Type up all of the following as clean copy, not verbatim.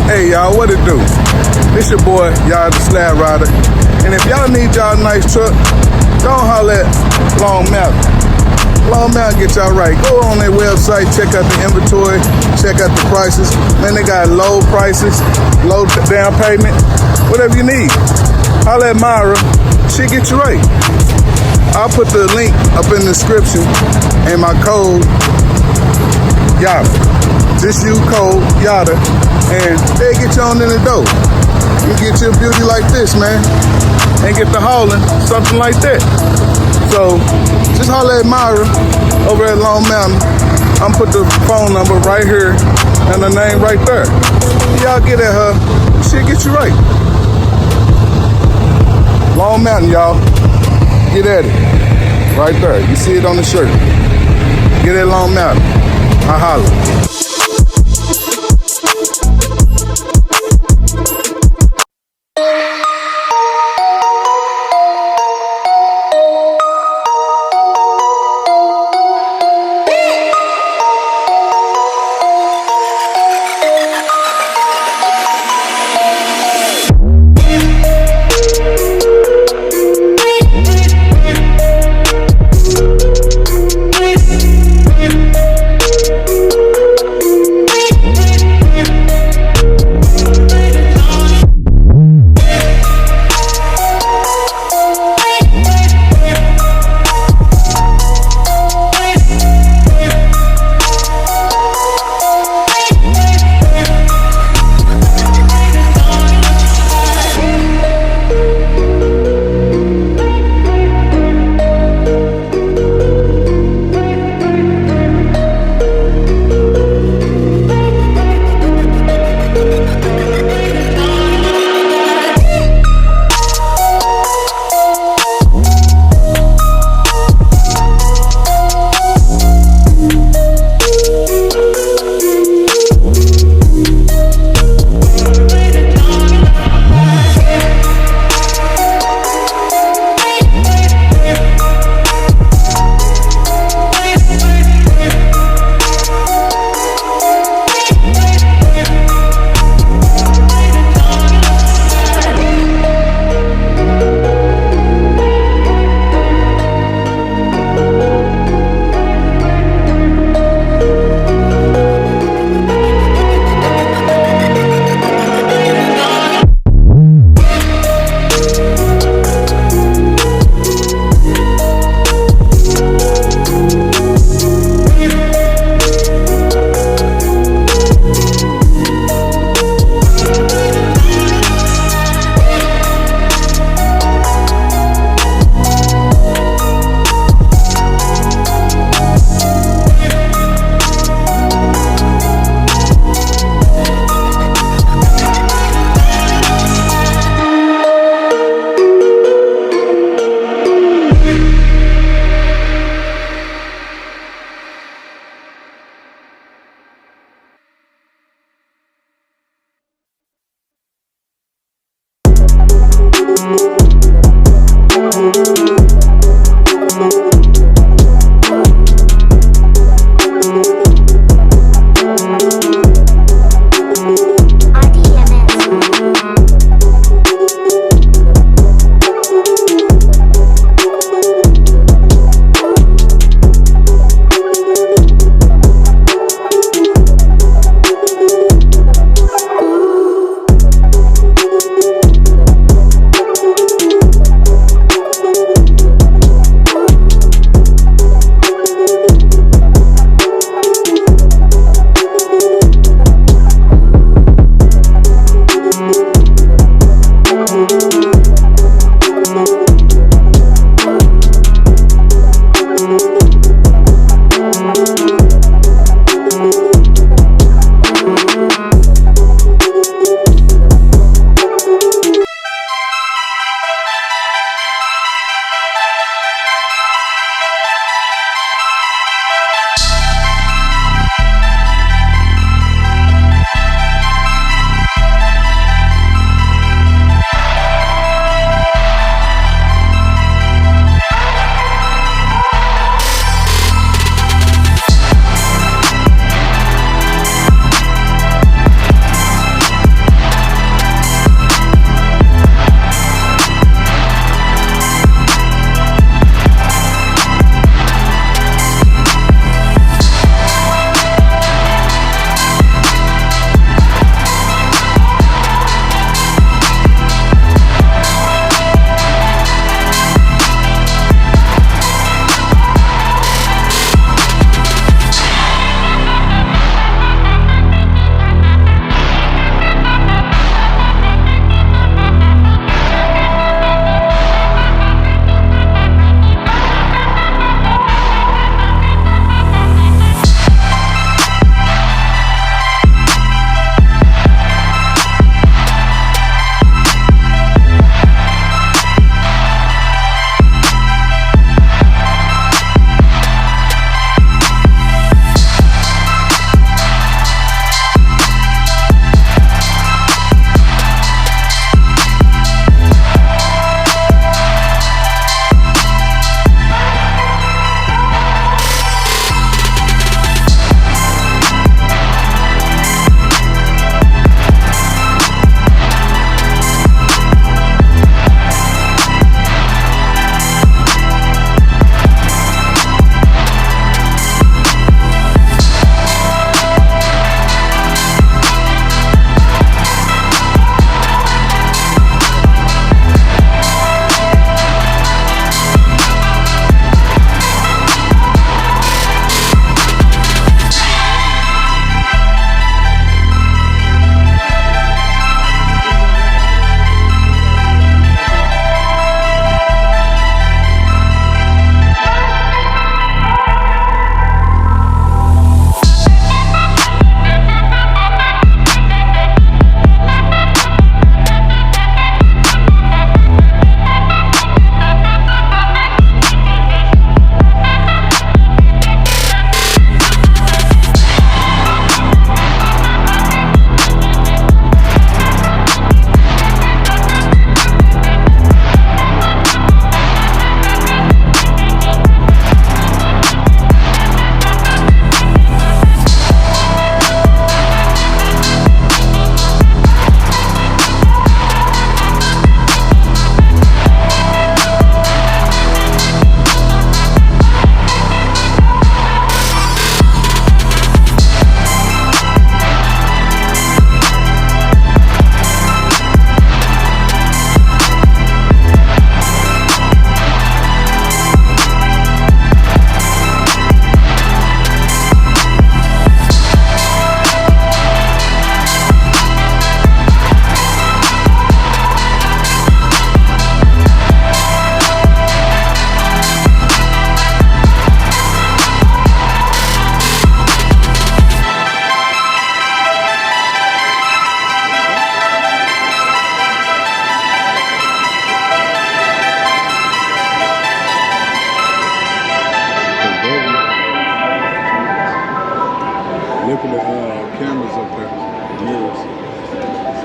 Hey y'all, what it do? This your boy, y'all the Slab Rider. And if y'all need y'all a nice truck, don't holler at Long Mountain. Long Mountain get y'all right. Go on their website, check out the inventory, check out the prices. Man, they got low prices, low down payment, whatever you need. Holler at Myra, she get you right. I'll put the link up in the description and my code, YADA. Just use code YADA and they get you on in the door. You get your beauty like this, man, and get the hauling, something like that. So just holler at Myra over at Long Mountain. I'm put the phone number right here and the name right there. Y'all get at her, she'll get you right. Long Mountain, y'all. Get at it. Right there. You see it on the shirt. Get at Long Mountain. I holler.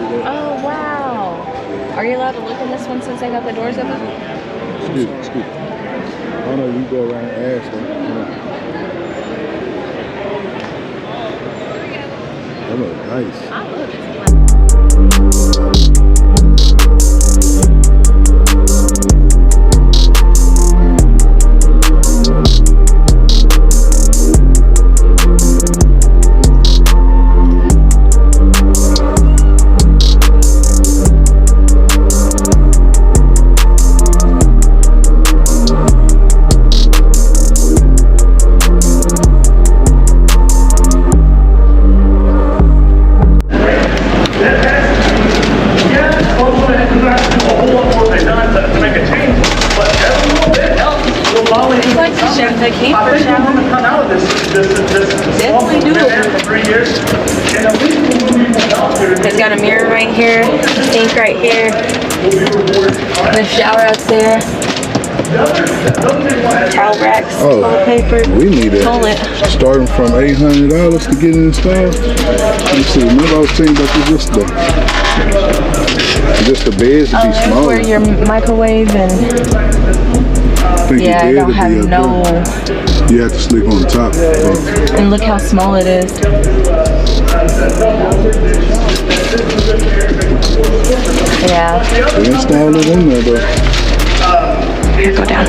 that. Oh, wow. Are you allowed to look in this one since they got the doors open? Excuse me. Oh no, you go around and ask them. That looks nice. I love this place. It's got a mirror right here, sink right here, the shower upstairs, towel racks, toilet paper, we need it. toilet. Starting from $800 to get it installed. Let's see, remember I was saying about this yesterday. Just the beds to be There's smaller. where your microwave and Yeah, I don't have no. You have to sleep on top. And look how small it is. Yeah. They installed it in there though. Here, go down.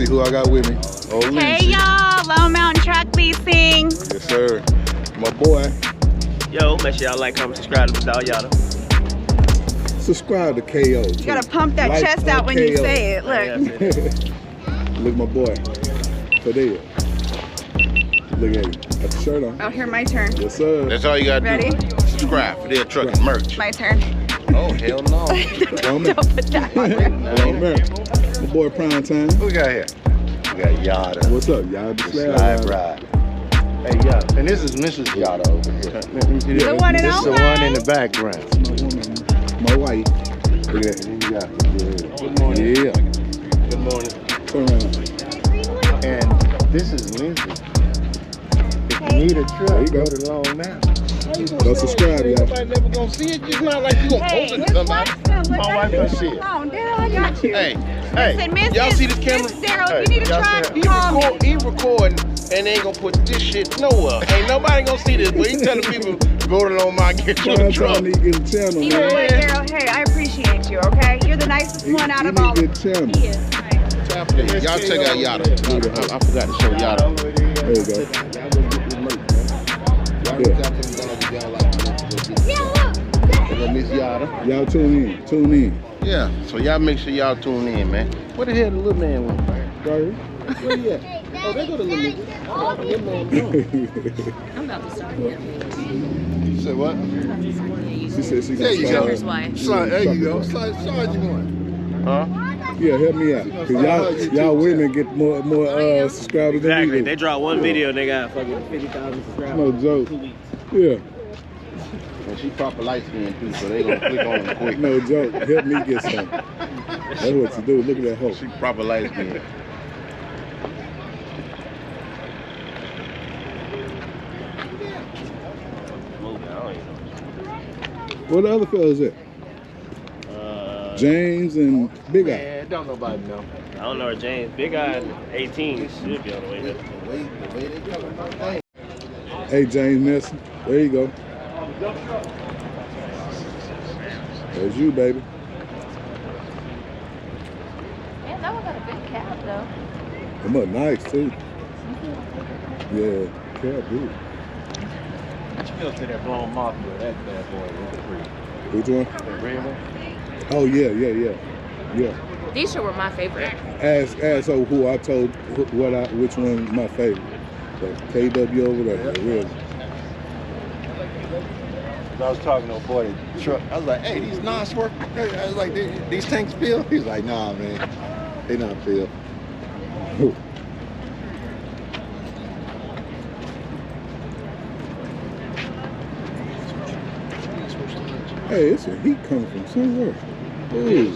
who I got with me. Oh, Hey y'all, Lone Mountain Truck Leasing. Yes, sir. My boy. Yo, make sure y'all like, comment, subscribe to Mr. Yada. Subscribe to KO. You gotta pump that Like chest out when you KO. say it. Look. Look, my boy. Fidel. Look at him. Got the shirt on. Oh, here, my turn. Yes, sir. That's all you gotta Ready? do. Subscribe for their truck and merch. My turn. Oh, hell no. Don't Don't put that on there. My boy Prime Time. Who we got here? We got Yada. What's up, y'all? The Slide Ride. Hey, Yada. And this is Mrs. Yada over here. The one and This is the only. one in the background. My wife. Look at that. Good morning. Yeah. Good morning. Turn around. And this is Lindsay. If you need a truck, There you go. go to Long Mountain. Go subscribe, y'all. Nobody never gonna see it. It's not like you gonna Hey, post it his to somebody. wife's gonna look My at wife you. gonna see it. Come on, Daryl, I got you. Hey, Listen, hey, y'all see this camera? Miss Daryl, Hey, if you need a y'all truck, see call me. he recording and they ain't gonna put this shit nowhere. Ain't nobody gonna see this, but he telling people go to Long Mountain get you a Prime truck. Time need to get a channel, You know man. what, Daryl? Hey, I appreciate you, okay? You're the nicest one out He of need all to of get a channel. He is. Y'all check out Yada. I forgot to show Yada. There you go. Miss Yada. Y'all tune in. Tune in. Yeah, so y'all make sure y'all tune in, man. Where the hell the little man went? Right here. Where he at? Oh, they go to little nigga. Oh, the little man doing. You said what? She said she There you gonna go. slide. There you go. Slide you going. Huh? Yeah, help me out. Cause y'all women get more subscribers than Exactly. we They do. dropped one video, they got fucking 50,000 subscribers. No joke. 2 weeks. Yeah, And she proper light skin too, so they gonna click on it quick. no joke. Help me get some. That's what you do. Look at that hoe. She proper light skin. Where the other fellas at? James and Big Eye. Man, don't nobody know. I don't know where James. Big Eye 18 should be on the way here. The way they coming, man. Hey, James Nelson. There you go. There's you, baby. Yeah, that one got a big cap though. Them look nice too. Yeah, cab good. Still to that blown moth with that bad boy with the free. Which one? The red one? Oh yeah. These two were my favorite. Ask who I told which one is my favorite. So KW over there. Really. I was talking to a boy at the truck. I was like, hey, these non-swerve. I was like, these tanks filled? He was like, nah, man. They not filled. Who? Hey, it's a heat coming from somewhere. Ooh.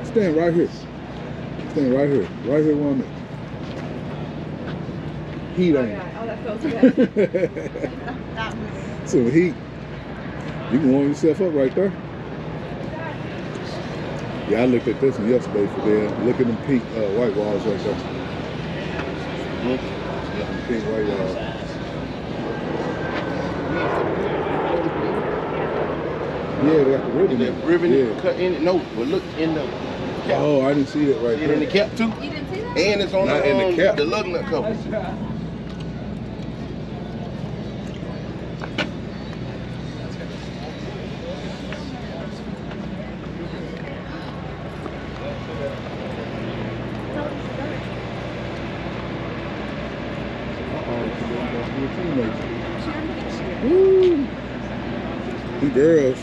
Stand right here. Stand right here. Right here where I'm at. Heat on it. Oh, that feels good. Some heat. You can warm yourself up right there. Yeah, I looked at this one yesterday for there. Look at them pink white walls right there. Them pink white walls. Yeah, they got the ribbon. The ribbon Yeah. cut in it. No, but look in the cap. Oh, I didn't see it right See it there. in the cap too? You didn't see that? And it's on Not in the cap. the lug nut cover. Woo! Them girls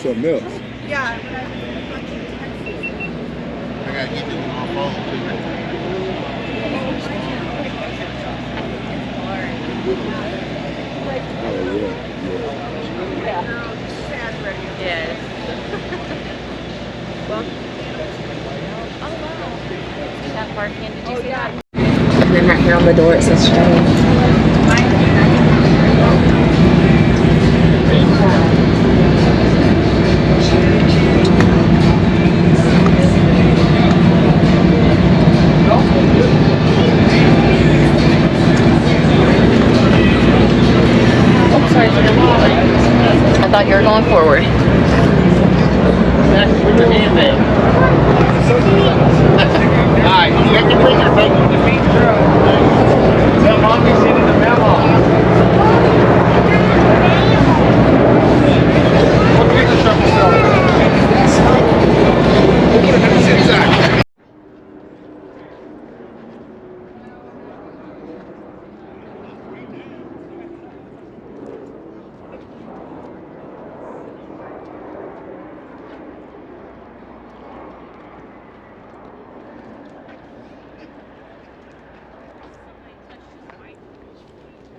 something else. Yeah. I gotta get this on my phone too. Oh yeah. Yes. Oh wow. That parking. Did you see that? And then right here on the door it says strange. Oh, sorry. I thought you were going forward. Put your hand down. Alright, check your finger, baby. Defeat truck. Tell mommy send it the memo. What picture truck is that?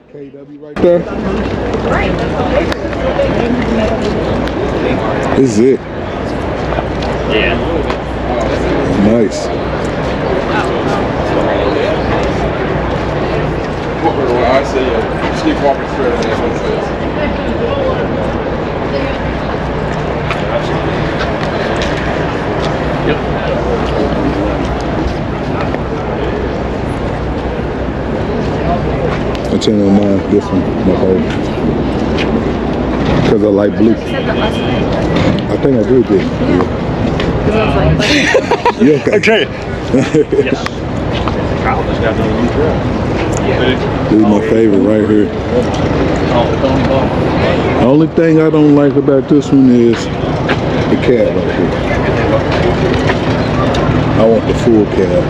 KW right there. This is it. Yeah. Nice. I see Steve Walker straight on that one says. I changed my mind. This one, my favorite. Because I like blue. You said that last night. I think I did this. Because I was like, Yeah. Okay. Yes. Kyle just got the new truck. This is my favorite right here. The only thing I don't like about this one is the cab right here. I want the full cab.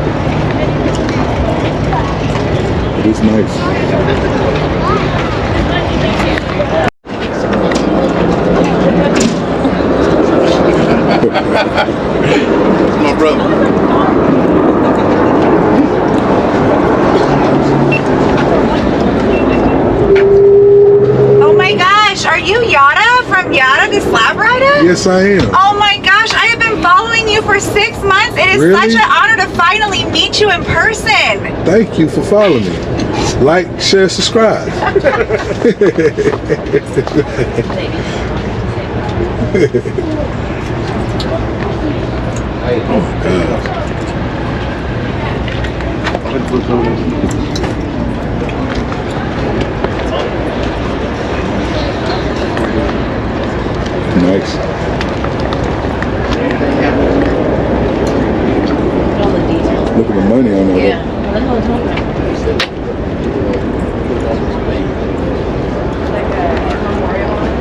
But it's nice. My brother. Oh my gosh, are you Yada from Yada the Slab Rider? Yes, I am. Oh my gosh, I have been following you for 6 months. It is Really? such an honor to finally meet you in person. Thank you for following me. Like, share, subscribe. Nice. all the details. Look at the money on that. Yeah. What the hell is wrong with that? Like a memorial on it?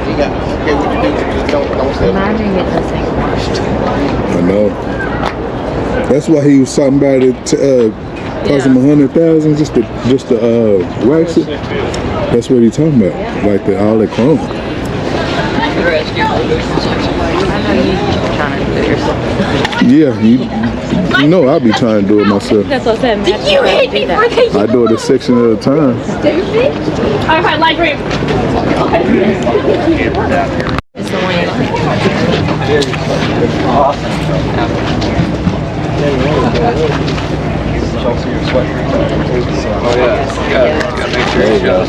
You got, okay, what you do? Just don't say Imagine getting this thing washed. I know. That's why he was talking about it cost him $100,000 just to wax it. That's what he talking about. Like all the chrome. I know you trying to do it yourself. Yeah, you know I'll be trying to do it myself. That's what I said. You hate me for that. I do it a section at a time. Alright, light green. It's the one you Oh yeah. Gotta make sure you got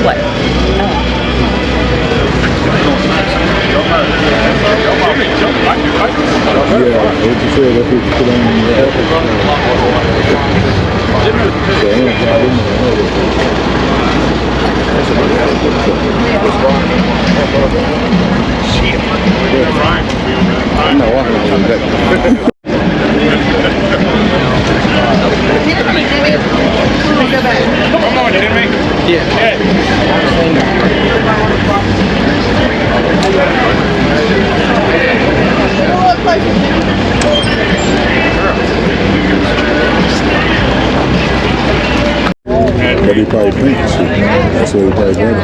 What? But he probably thinks that's what he probably done.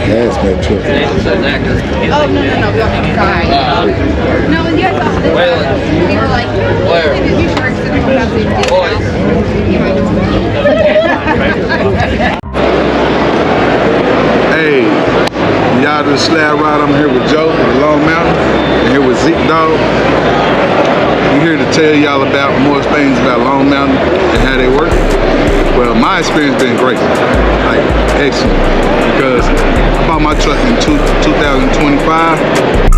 Hazmat truck. Oh, no. Sorry. No, when you guys saw this, we were like, you sharks and all that. Hey, y'all to the Slab Ride. I'm here with Joe at Long Mountain. I'm here with Zeke Dog. I'm here to tell y'all about more things about Long Mountain and how they work. Well, my experience been great, like excellent, because I bought my truck in 2025.